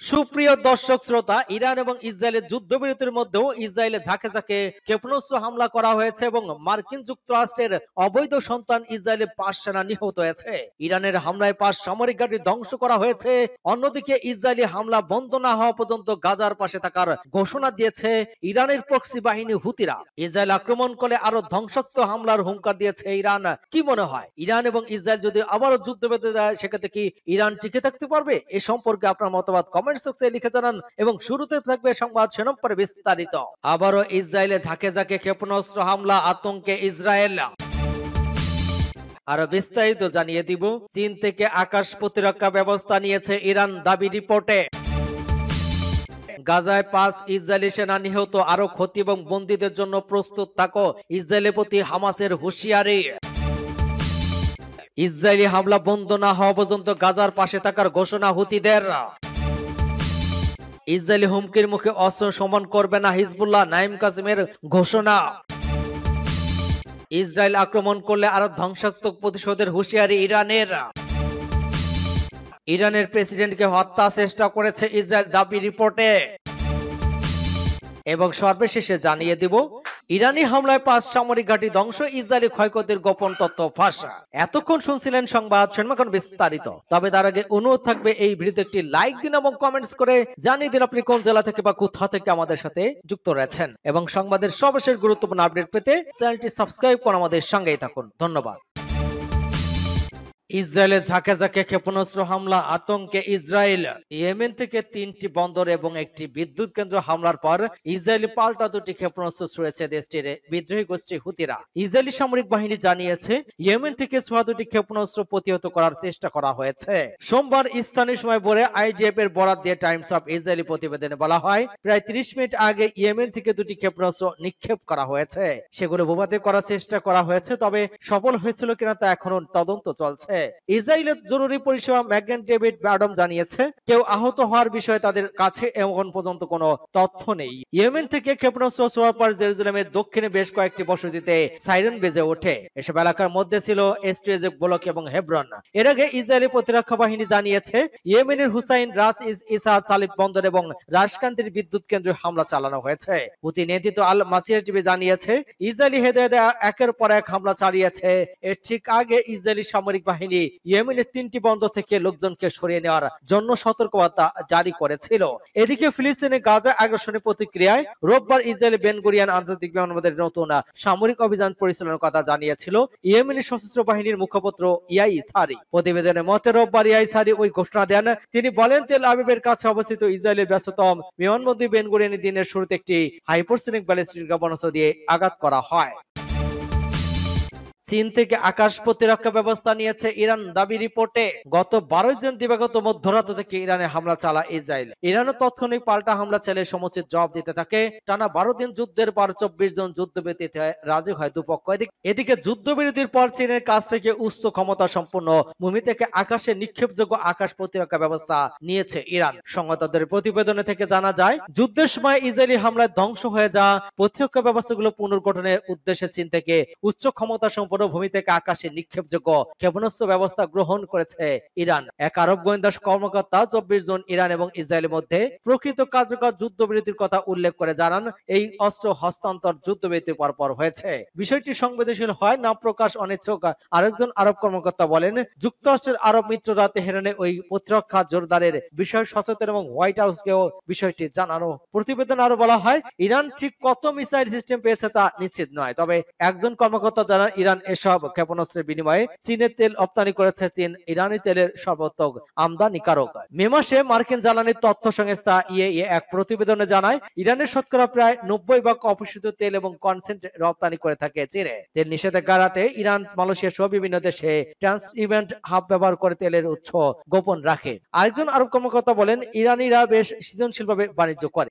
সুপ্রিয় দর্শক শ্রোতা, ইরান এবং ইসরায়েলের যুদ্ধবিরতির মধ্যেও ইসরায়েলে ঝাঁকে ঝাঁকে ক্ষেপণাস্ত্র হামলা করা হয়েছে এবং মার্কিন যুক্তরাষ্ট্রের অবৈধ সন্তান ইসরায়েলে ৫ সেনা নিহত হয়েছে। ইরানের হামলায় ৫ সামরিক ঘাঁটি ধ্বংস করা হয়েছে। অন্যদিকে ইসরায়েলি হামলা বন্ধ না হওয়া পর্যন্ত গাজার পাশে থাকার ঘোষণা দিয়েছে ইরানের প্রক্সি বাহিনী হুতিরা। ইসরায়েল আক্রমণ করলে আরো ধ্বংসাত্মক হামলার হুঙ্কার দিয়েছে ইরান। কি মনে হয়, ইরান এবং ইসরায়েল যদি আবারও যুদ্ধ বেঁধে দেয় সেক্ষেত্রে কি ইরান টিকে থাকতে পারবে? এ সম্পর্কে আপনার মতামত কমেন্ট সেকশনে লিখে জানান এবং শুরুতে থাকবে সংবাদ শিরোনাম পরে বিস্তারিত। আবারও ইসরায়েলে ঝাঁকে ঝাঁকে ক্ষেপণাস্ত্র হামলা, আতঙ্কে ইসরায়েল। আরো বিস্তারিত জানিয়ে দিব। চীন থেকে আকাশ প্রতিরক্ষা ব্যবস্থা নিয়েছে ইরান, দাবি রিপোর্টে। গাজায় ৫ ইসরায়েলি সেনা নিহত, আরো ক্ষতি এবং বন্দীদের জন্য প্রস্তুত থাকো, ইসরায়েলের প্রতি হামাসের হুঁশিয়ারি। ইসরায়েলি হামলা বন্ধ না হওয়া পর্যন্ত গাজার পাশে থাকার ঘোষণা হুতিদের। ইসরায়েলি হুমকির মুখে অস্ত্র সমান করবে না হিজবুল্লাহ, নাঈম কাসেমের ঘোষণা। ইসরায়েল আক্রমণ করলে আরো ধ্বংসাত্মক প্রতিশোধের হুঁশিয়ারি ইরানের। ইরানের প্রেসিডেন্টকে হত্যা চেষ্টা করেছে ইসরায়েল, দাবি রিপোর্টে। এবং সর্বশেষে জানিয়ে দিব, ইরানি হামলায় ৫ সামরিক ঘাঁটি ধ্বংস, ইসরায়েলি ক্ষয়ক্ষতির গোপন তথ্য ফাঁস। এতক্ষণ শুনছিলেন সংবাদ শিরোনাম বিস্তারিত। তবে তার আগে অনুরোধ থাকবে এই ভিডিওতে একটি লাইক দিন এবং কমেন্টস করে জানিয়ে দিন আপনি কোন জেলা থেকে বা কোথা থেকে আমাদের সাথে যুক্ত রয়েছেন, এবং সংবাদের সর্বশেষ গুরুত্বপূর্ণ আপডেট পেতে চ্যানেলটি সাবস্ক্রাইব করে আমাদের সঙ্গেই থাকুন। ধন্যবাদ। ইসরায়েলে ঝাঁকে ঝাঁকে ক্ষেপণাস্ত্র হামলা, আতঙ্কে ইসরায়েল। ইয়েমেন থেকে ৩টি বন্দর এবং একটি বিদ্যুৎ কেন্দ্র হামলার পর ইসরায়েলি পাল্টা ২টি ক্ষেপণাস্ত্র ছুড়েছে দেশটির বিদ্রোহী গোষ্ঠী হুতিরা। ইসরায়েলি সামরিক বাহিনী জানিয়েছে ইয়েমেন থেকে ৬২টি ক্ষেপণাস্ত্র প্রতিহত করার চেষ্টা করা হয়েছে। সোমবার স্থানীয় সময় ভোরে আইডিএফ এর বরাত দিয়ে টাইমস অফ ইসরায়েলি প্রতিবেদনে বলা হয়, প্রায় ৩০ মিনিট আগে ইয়েমেন থেকে ২টি ক্ষেপণাস্ত্র নিক্ষেপ করা হয়েছে। সেগুলো ভূপাতিত করার চেষ্টা করা হয়েছে, তবে সফল হয়েছিল কিনা তা এখনো তদন্ত চলছে। ইসরায়েলের জরুরি পরিষেবা ম্যাগেন ডেভিড ব্যাডম জানিয়েছে, কেউ আহত হওয়ার বিষয়ে তাদের কাছে এখন পর্যন্ত কোনো তথ্য নেই। ইয়েমেন থেকে ক্ষেপণাস্ত্র ছোড়ার পর জেরুজালেমের দক্ষিণে বেশ কয়েকটি বসতিতে সাইরেন বেজে ওঠে। এসব এলাকার মধ্যে ছিল এস্ট্রেজেক ব্লক এবং হেব্রন। এর আগে ইসরায়েলি প্রতিরক্ষা বাহিনী জানিয়েছে ইয়েমেনের হুসাইন রাস ইসা সালিফ বন্দর এবং রাশকান্তির বিদ্যুৎ কেন্দ্রে হামলা চালানো হয়েছে। হুতি নেতৃত্ব আল মাসির টিভি জানিয়েছে ইসরায়েলি হেদায়েতে একের পর এক হামলা চালিয়েছে। এর ঠিক আগে ইসরায়েলি সামরিক বাহিনী ইয়েমেনের ৩টি বন্দর থেকে লোকজনকে সরিয়ে নেওয়ার জন্য সতর্কবার্তা জারি করেছিল। এদিকে ফিলিস্তিনে গাজা আগ্রাসনের প্রতিক্রিয়ায় রোববার ইসরায়েল বেন গুরিয়ান আন্তর্জাতিক বিমানবন্দরে নতুন সামরিক অভিযান পরিচালনার কথা জানিয়েছিল ইয়েমেনি সশস্ত্র বাহিনীর মুখপাত্র ইয়াই সারি। প্রতিবেদনের মতে রোববার ইয়াই সারি ওই ঘোষণা দেন। তিনি বলেন, তেল আবিবের কাছে অবস্থিত ইসরায়েলের ব্যস্ততম বিমানবন্দর বেন গুরিয়ানের দিনের শুরুতে একটি হাইপারসোনিক ব্যালিস্টিক ক্ষেপণাস্ত্র দিয়ে আঘাত করা হয়। চীন থেকে আকাশ প্রতিরক্ষা ব্যবস্থা নিয়েছে ইরান, দাবি রিপোর্টে। গত ১২ জন দিবাগত মধ্যরাত থেকে ইরানে হামলা চালায় ইসরায়েল। ইরানও তাৎক্ষণিক পাল্টা হামলা চালিয়ে সমুচিত জবাব দিতে থাকে। টানা ১২ দিন যুদ্ধের পর ২৪ জন যুদ্ধবিরতিতে রাজি হয় দুপক্ষ। এদিকে যুদ্ধবিরতির পর চীনের কাছ থেকে উচ্চ ক্ষমতা সম্পন্ন ভূমি থেকে আকাশে নিক্ষেপযোগ্য আকাশ প্রতিরক্ষা ব্যবস্থা নিয়েছে ইরান। সংবাদদাতাদের প্রতিবেদনে থেকে জানা যায়, যুদ্ধের সময় ইসরায়েলি হামলায় ধ্বংস হয়ে যাওয়া প্রতিরক্ষা ব্যবস্থাগুলো পুনর্গঠনের উদ্দেশ্যে চীন থেকে উচ্চ ক্ষমতা সম্পন্ন ভূমি থেকে আকাশে নিক্ষেপযোগ্য ক্ষেপণাস্ত্র ব্যবস্থা গ্রহণ করেছে ইরান। এক আরব গোয়েন্দা কর্মকর্তা ২৪ জন ইরান এবং ইসরায়েলের মধ্যে প্রকৃত কার্যকর যুদ্ধবিরতির কথা উল্লেখ করে জানান, এই অস্ত্র হস্তান্তর যুদ্ধবিরতির পরপর হয়েছে। বিষয়টি সংবেদনশীল হয় নাম প্রকাশ অনিচ্ছুক আরেকজন আরব কর্মকর্তা বলেন, যুক্তরাষ্ট্রের আরব মিত্ররা তেহরানে ওই প্রতিরক্ষা জোরদারের বিষয়ে সচেতন এবং হোয়াইট হাউসকেও বিষয়টি জানানো। প্রতিবেদন আরো বলা হয়, ইরান ঠিক কত মিসাইল সিস্টেম পেয়েছে তা নিশ্চিত নয়, তবে একজন কর্মকর্তা জানান ইরান এসব ক্ষেপণাস্ত্রের বিনিময়ে চীনের তেল রপ্তানি করেছে। চীন ইরানি তেলের সর্বাত্মক আমদানিকারক। মে মাসে মার্কিন জ্বালানি তথ্য সংস্থা ইএএ এক প্রতিবেদনে জানায়, ইরানের শতকরা প্রায় ৯০% অপরিশোধিত তেল এবং কনসেন্ট রপ্তানি করে থাকে চীনে। তেল নিষেধাজ্ঞা এড়াতে ইরান, মালয়েশিয়া সহ বিভিন্ন দেশে ট্রান্সইভেন্ট হাব ব্যবহার করে তেলের উৎস গোপন রাখে। আরেকজন আরব কর্মকর্তা বলেন, ইরানিরা বেশ সৃজনশীলভাবে বাণিজ্য করে।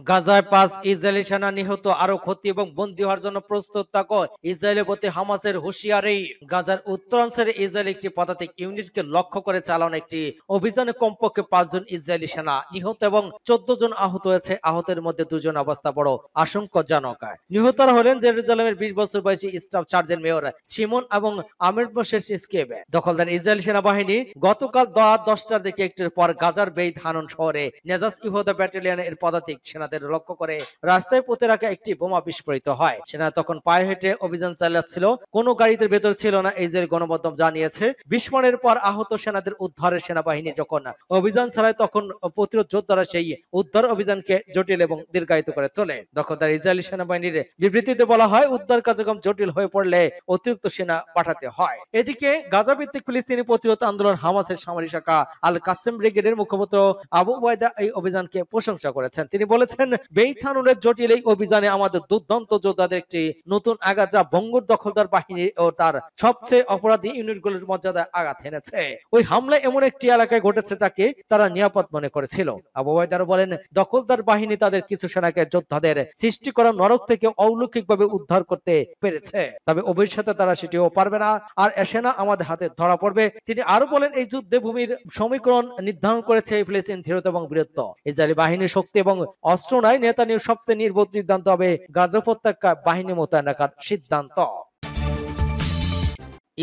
গাজায় 5 ইসরায়েলি সেনা নিহত, আরো ক্ষতি এবং বন্দী হওয়ার জন্য প্রস্তুত থাকো, ইসরায়েলের প্রতি হামাসের হুঁশিয়ারি। গাজার উত্তরাঞ্চলে ইসরায়েল একটি পদাতিক ইউনিটকে লক্ষ্য করে চালানো একটি অভিযানে কমপক্ষে 5 জন ইসরায়েলি সেনা নিহত এবং 14 জন আহত হয়েছে। আহতের মধ্যে 2 জন অবস্থা বড় আশঙ্কাজনক। নিহতরা হলেন জেরুজালেমের 20 বছর বয়সী স্টাফ সার্জেন্ট মেয়র সিমন এবং আমির মোশেস স্কেবে। দখলদার ইসরায়েলি সেনাবাহিনী গতকাল 10টার দিকে একটু পর গাজার বেইত হানুন শহরে নেজাস ইহুদা ব্যাটালিয়নের পদাতিক সেনাদের লক্ষ্য করে রাস্তায় পুঁতে রাখা একটি বোমা বিস্ফোরিত হয়। সেনা তখন পায়ে হেঁটে অভিযান চালাচ্ছিল, কোনো গাড়িতে ভেতর ছিল না, ইসরায়েল গণমাধ্যম জানিয়েছে। বিস্ফোরণের পর আহত সেনাদের উদ্ধারের সেনাবাহিনী যখন অভিযান চালায় তখন প্রতিরোধ যোদ্ধারা সেই উদ্ধার অভিযানকে জটিল এবং দীর্ঘায়িত করে তোলে। দখলদার ইসরায়েলি সেনাবাহিনীর বিবৃতিতে বলা হয়, উদ্ধার কার্যক্রম জটিল হয়ে পড়লে অতিরিক্ত সেনা পাঠাতে হয়। এদিকে গাজা ভিত্তিক ফিলিস্তিনি প্রতিরোধ আন্দোলন হামাসের সামরিক শাখা আল কাসেম ব্রিগেডের মুখপাত্র আবু ওবায়দা এই অভিযানকে প্রশংসা করেছেন। তিনি বলেছেন, বেইত হানুনের জটিল এই অভিযানে আমাদের দুর্দান্ত যোদ্ধাদের একটি নতুন আঘাত, যা বঙ্গুর দখলদার বাহিনী ও তার সবচেয়ে অপরাধী ইউনিটগুলোর মর্যাদায় আঘাত এনেছে। ওই হামলা এমন একটি এলাকায় ঘটেছে যাকে তারা নিরাপদ মনে করেছিল। আবু ওবায়দা বলেন, দখলদার বাহিনী তাদের কিছু সেনাকে যোদ্ধাদের সৃষ্টি করা নরক থেকে অলৌকিকভাবে উদ্ধার করতে পেরেছে, তবে ভবিষ্যতে তারা সেটিও পারবে না, আর সেনা আমাদের হাতে ধরা পড়বে। তিনি আরো বলেন, এই যুদ্ধে ভূমির সমীকরণ নির্ধারণ করেছে ফিলিস্তিন ধীরতা এবং বীরত্ব। ইসরায়েলি বাহিনীর শক্তি এবং অস্ত্র নয়, নেতানিয়াহুর সবচেয়ে নির্বোধ সিদ্ধান্ত হবে গাজা উপত্যকা বাহিনী মোতায়েন রাখার সিদ্ধান্ত।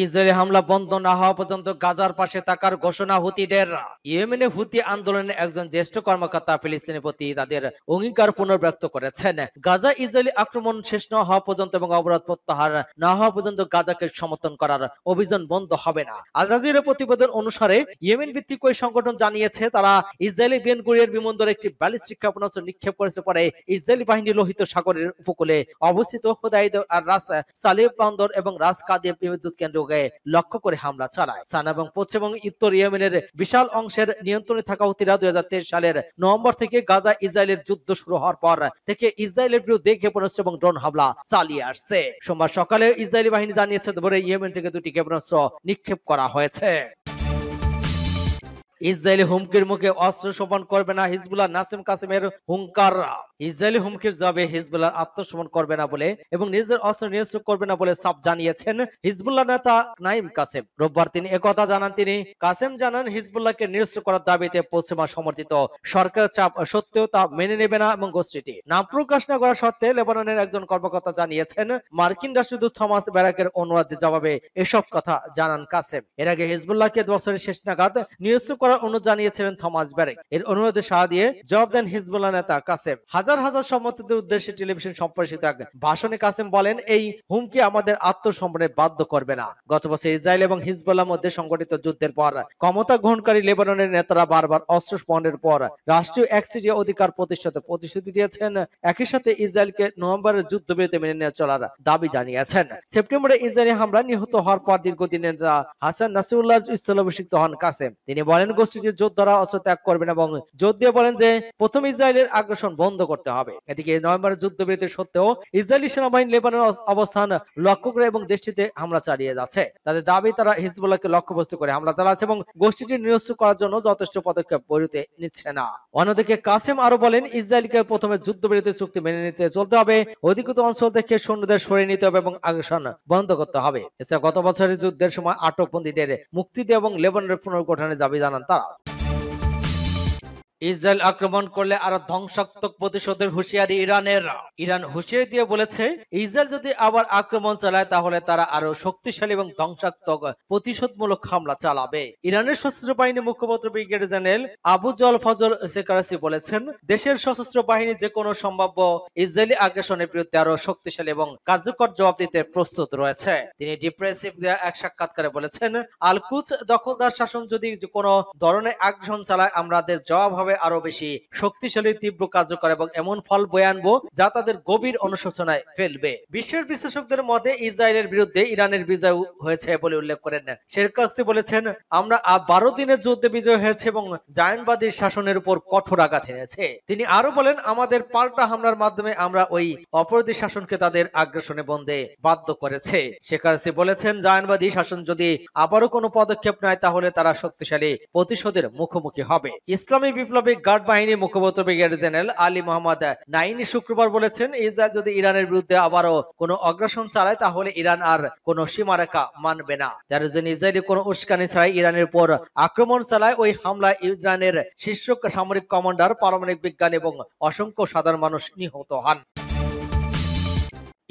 ইসরায়েলি হামলা বন্ধ না হওয়া পর্যন্ত গাজার পাশে থাকার ঘোষণা হুতিদের। ইয়েমেনে হুতি আন্দোলনের একজন জ্যেষ্ঠ কর্মকর্তা ফিলিস্তিনের প্রতি তাদের অঙ্গীকার পুনর্ব্যক্ত করেছেন। গাজা ইসরায়েলি আক্রমণ শেষ না হওয়া পর্যন্ত এবং অবরোধ প্রত্যাহার না হওয়া পর্যন্ত গাজাকে সমর্থন করার অভিযান বন্ধ হবে না। আল জাজিরার প্রতিবেদন অনুসারে ইয়েমেন ভিত্তিক ওই সংগঠন জানিয়েছে, তারা ইসরায়েলি বেন গুরিয়ন বিমানবন্দরে একটি ব্যালিস্টিক ক্ষেপণাস্ত্র নিক্ষেপ করেছে। পরে ইসরায়েলি বাহিনী লোহিত সাগরের উপকূলে অবস্থিত হুদাইদ আর রাস সালেহ বন্দর এবং রাস কাদিয়া বিদ্যুৎ কেন্দ্র লক্ষ্য করে হামলা চালায়। সানা এবং পশ্চিম এবং উত্তর ইয়েমেনের বিশাল অংশের নিয়ন্ত্রণে থাকা হুতিরা 2023 সালের নভেম্বর থেকে গাজা ইসরায়েলের যুদ্ধ শুরু হওয়ার পর থেকে ইসরায়েলের বিরুদ্ধে ক্ষেপণাস্ত্র এবং ড্রোন হামলা চালিয়ে আসছে। সোমবার সকালে ইসরায়েলি বাহিনী জানিয়েছে, ভোরে ইয়েমেন থেকে 2টি ক্ষেপণাস্ত্র নিক্ষেপ করা হয়েছে। ইসরায়েলি হুমকির মুখে অস্ত্র সমর্পণ করবে না হিজবুল্লাহ, নাসিম কাসেমের হুঙ্কার। ইসরায়েলি হুমকির জবাবে হিজবুল্লাহ আত্মসমর্পণ করবে না বলে এবং নিজের অস্ত্র নিরস্ত্র করবে না বলে সাফ জানিয়েছেন হিজবুল্লাহ নেতা নাইম কাসেম। রোববার তিনি একথা জানান। কাসেম জানান, হিজবুল্লাহকে নিরস্ত্র করার দাবিতে পশ্চিমা সমর্থিত সরকারের চাপ সত্ত্বেও তা মেনে নেবে না এবং গোষ্ঠীটি নাম প্রকাশ না করা সত্ত্বে লেবাননের একজন কর্মকর্তা জানিয়েছেন, মার্কিন রাষ্ট্রদূত থমাস ব্যারাকের অনুরোধের জবাবে এসব কথা জানান কাসেম। এর আগে হিজবুল্লাহকে বছরের শেষ নাগাদ নিরস্ত্র করার অনুরোধ জানিয়েছিলেন থমাস ব্যারেক। এর অনুরোধে সাড়া দিয়ে জবাব দেন হিজবুল্লাহ নেতা কাসেম। হাজার হাজার সমর্থকদের উদ্দেশ্যে টেলিভিশন সম্প্রচারিত এক ভাষণে কাসেম বলেন, এই হুমকি আমাদের আত্মসমর্পণে বাধ্য করবে না। গত বছর ইসরায়েল এবং হিজবুল্লাহর মধ্যে সংগঠিত যুদ্ধের পর ক্ষমতা গ্রহণকারী লেবাননের নেতারা বারবার অস্ত্র সহনের পর রাষ্ট্রীয় একচেটিয়া অধিকার প্রতিষ্ঠাতে প্রতিশ্রুতি দিয়েছেন। একই সাথে ইসরায়েলকে নভেম্বরের যুদ্ধবিরতি মেনে নিয়ে চলার দাবি জানিয়েছেন। সেপ্টেম্বরে ইসরায়েলি হামলা নিহত হওয়ার পর দীর্ঘদিনের নেতা হাসান নাসিরুল্লাহ স্থলাভিষিক্ত হন কাসেম। তিনি বলেন, গোষ্ঠীটির যোদ্ধারা অস্ত্র ত্যাগ করবেন এবং জোর দিয়ে বলেন যে প্রথম ইসরায়েলের আগ্রাসন বন্ধ করতে হবে। এদিকে নভেম্বরের যুদ্ধবিরতি সত্ত্বেও ইসরায়েলি সেনাবাহিনী লেবাননের অবস্থান লক্ষ্য করে এবং দেশটিতে হামলা চালিয়ে যাচ্ছে। তাদের দাবি, তারা হিজবুল্লাহকে লক্ষ্যবস্তু করে হামলা চালাচ্ছে এবং গোষ্ঠীটি নিরস্ত্র করার জন্য যথেষ্ট পদক্ষেপ গড়তে নিচ্ছে না। অন্যদিকে কাসেম আরো বলেন, ইসরায়েলকে প্রথমে যুদ্ধবিরতি চুক্তি মেনে নিতে চলতে হবে, অধিকৃত অঞ্চল থেকে সৈন্যদের সরিয়ে নিতে হবে এবং আগ্রাসন বন্ধ করতে হবে। এছাড়া গত বছরের যুদ্ধের সময় আটকবন্দীদের মুক্তি দেওয়া এবং লেবাননের পুনর্গঠনের দাবি জানান তারা। ইসরায়েল আক্রমণ করলে আরো ধ্বংসাত্মক প্রতিশোধের হুঁশিয়ারি ইরানের। ইরান হুঁশিয়ারি দিয়ে বলেছে, ইসরায়েল যদি আবার আক্রমণ চালায় তাহলে তারা আরো শক্তিশালী এবং ধ্বংসাত্মক প্রতিশোধমূলক হামলা চালাবে। ইরানের সশস্ত্র বাহিনী মুখপাত্র ব্রিগেডিয়ার জেনারেল আবু জল ফজল সেকারাসি বলেছেন, দেশের সশস্ত্র বাহিনী যে কোনো সম্ভাব্য ইসরায়েলি আগ্রাসনের বিরুদ্ধে আরো শক্তিশালী এবং কার্যকর জবাব দিতে প্রস্তুত রয়েছে। তিনি ডিপ্রেসিভ দেয়া এক সাক্ষাৎকারে বলেছেন, আল কুদস দখলদার শাসন যদি কোনো ধরনের আগ্রাসন চালায়, আমাদের জবাব হবে আরো বেশি শক্তিশালী, তীব্র, কার্যকর এবং এমন ফল বয়ে আনবো যা তাদের গভীর অনুশোচনায় ফেলবে। বিশ্বের বিশ্লেষকদের মতে ইসরায়েলের বিরুদ্ধে ইরানের বিজয় হয়েছে বলে উল্লেখ করেন সেরকাসি। বলেছেন, আমরা 12 দিনের যুদ্ধে বিজয় হয়েছে এবং জায়নবাদী শাসনের উপর কঠোর আঘাত এনেছে। তিনি আরো বলেন, আমাদের পাল্টা হামলার মাধ্যমে আমরা ওই অপরাধী শাসনকে তাদের আগ্রাসনে বন্ধে বাধ্য করেছে। সেকারসি বলেছেন, জায়নবাদী শাসন যদি আবারও কোনো পদক্ষেপ নেয় তাহলে তারা শক্তিশালী প্রতিশোধের মুখোমুখি হবে। ইসলামী বিপ্লব বিপ্লবী গার্ড বাহিনী মুখপাত্র ব্রিগেডিয়ার জেনারেল আলী মোহাম্মদ নাইনি শুক্রবার বলেছেন, ইসরায়েল যদি ইরানের বিরুদ্ধে আবারও কোনো অগ্রাসন চালায় তাহলে ইরান আর কোনো সীমারেখা মানবে না। যার জন্য ইসরায়েলি কোনো উস্কানি ছাড়াই ইরানের উপর আক্রমণ চালায়। ওই হামলায় ইরানের শীর্ষ সামরিক কমান্ডার, পারমাণবিক বিজ্ঞানী এবং অসংখ্য সাধারণ মানুষ নিহত হন।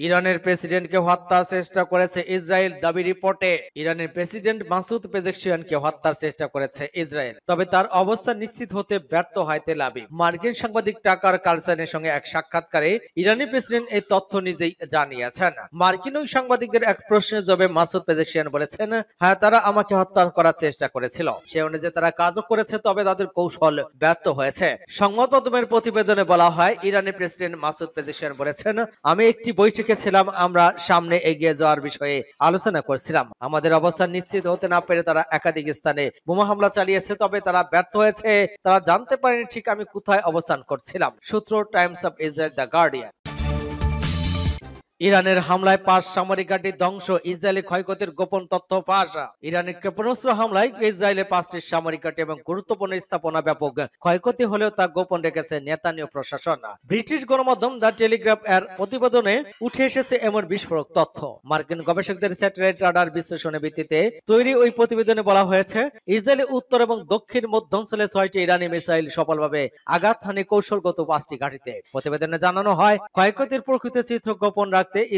ইরানের প্রেসিডেন্টকে হত্যার চেষ্টা করেছে ইসরায়েল, দাবি রিপোর্টে। ইরানের প্রেসিডেন্ট মাসুদ পেজেকশিয়ানকে হত্যার চেষ্টা করেছে ইসরায়েল, তবে তার অবস্থা নিশ্চিত হতে ব্যর্থ হয় তেল আবিব। মার্কিন সাংবাদিক টাকার কালসানের সঙ্গে এক সাক্ষাৎকারে ইরানি প্রেসিডেন্ট এই তথ্য নিজেই জানিয়েছেন। মার্কিন ওই সাংবাদিকদের এক প্রশ্নের জবাবে মাসুদ পেজেকশিয়ান বলেছেন, হ্যাঁ, তারা আমাকে হত্যা করার চেষ্টা করেছিল। সে অনুযায়ী তারা কাজও করেছে, তবে তাদের কৌশল ব্যর্থ হয়েছে। সংবাদ মাধ্যমের প্রতিবেদনে বলা হয়, ইরানের প্রেসিডেন্ট মাসুদ পেজেকশিয়ান বলেছেন, আমি একটি বৈঠকে ছিলাম, আমরা সামনে এগিয়ে যাওয়ার বিষয়ে আলোচনা করছিলাম। আমাদের অবস্থান নিশ্চিত হতে না পেরে তারা একাধিক স্থানে বোমা হামলা চালিয়েছে, তবে তারা ব্যর্থ হয়েছে। তারা জানতে পারেনি ঠিক আমি কোথায় অবস্থান করছিলাম। সূত্র Times of Israel, the guardian. ইরানের হামলায় 5 সামরিক ঘাঁটি ধ্বংস, ইসরায়েলি ক্ষয়ক্ষতির গোপন তথ্য ফাঁস। ইরানের ক্ষেপণাস্ত্র হামলায় ইসরায়েলে 5টি সামরিক ঘাঁটি এবং গুরুত্বপূর্ণ স্থাপনা ব্যাপক ক্ষয়ক্ষতি হলেও তা গোপন রেখেছে নেতানিয়াহু প্রশাসন। ব্রিটিশ গণমাধ্যম দ্য টেলিগ্রাফ এর প্রতিবেদনে উঠে এসেছে এমন বিস্ফোরক তথ্য। মার্কিন গবেষকদের স্যাটেলাইট রাডার বিশ্লেষণের ভিত্তিতে তৈরি ওই প্রতিবেদনে বলা হয়েছে, ইসরায়েলি উত্তর এবং দক্ষিণ মধ্যাঞ্চলে 6টি ইরানি মিসাইল সফলভাবে আঘাত হানে কৌশলগত 5টি ঘাঁটিতে। প্রতিবেদনে জানানো হয়, ক্ষয়ক্ষতির প্রকৃত চিত্র গোপন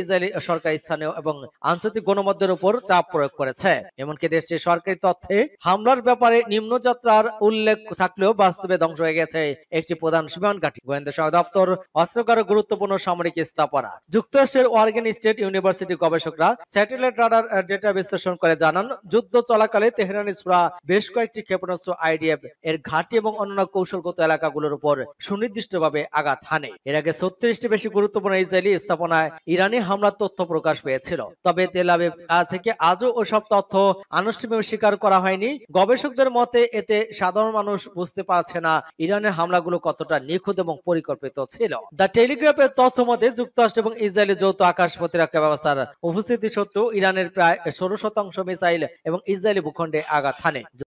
ইসরায়েলি সরকার স্থানীয় এবং আন্তর্জাতিক গণমাধ্যমের উপর চাপ প্রয়োগ করেছে। এমনকি দেশটির সরকারি তথ্যে হামলার ব্যাপারে নিম্নযাত্রার উল্লেখ থাকলেও বাস্তবে ধ্বংস হয়ে গেছে একটি প্রধান সীমান্ত ঘাঁটি, গোয়েন্দা সহায়তা দপ্তর, অস্ত্রাগার, গুরুত্বপূর্ণ সামরিক স্থাপনা। যুক্তরাষ্ট্রের ওরেগন স্টেট ইউনিভার্সিটি গবেষকরা স্যাটেলাইট রাডার ডেটা বিশ্লেষণ করে জানান, যুদ্ধ চলাকালে তেহরানি ছোড়া বেশ কয়েকটি ক্ষেপণাস্ত্র আইডিএফ এর ঘাঁটি এবং অন্যান্য কৌশলগত এলাকাগুলোর উপর সুনির্দিষ্টভাবে আঘাত হানে। এর আগে 36টি বেশি গুরুত্বপূর্ণ ইসরায়েলি স্থাপনায় ইরানি হামলার তথ্য প্রকাশ পেয়েছিল, তবে তেল আবিব থেকে আজও ওসব তথ্য আনুষ্ঠানিকভাবে স্বীকার করা হয়নি। গবেষকদের মতে এতে সাধারণ মানুষ বুঝতে পারছে না ইরানের হামলাগুলো কতটা নিখুঁত এবং পরিকল্পিত ছিল। দ্য টেলিগ্রাফের তথ্য মতে যুক্তরাষ্ট্র এবং ইসরায়েলের যৌথ আকাশ প্রতিরক্ষা ব্যবস্থার উপস্থিতি সত্ত্বেও ইরানের প্রায় 16% মিসাইল এবং ইসরায়েলি ভূখণ্ডে আঘাত হানে।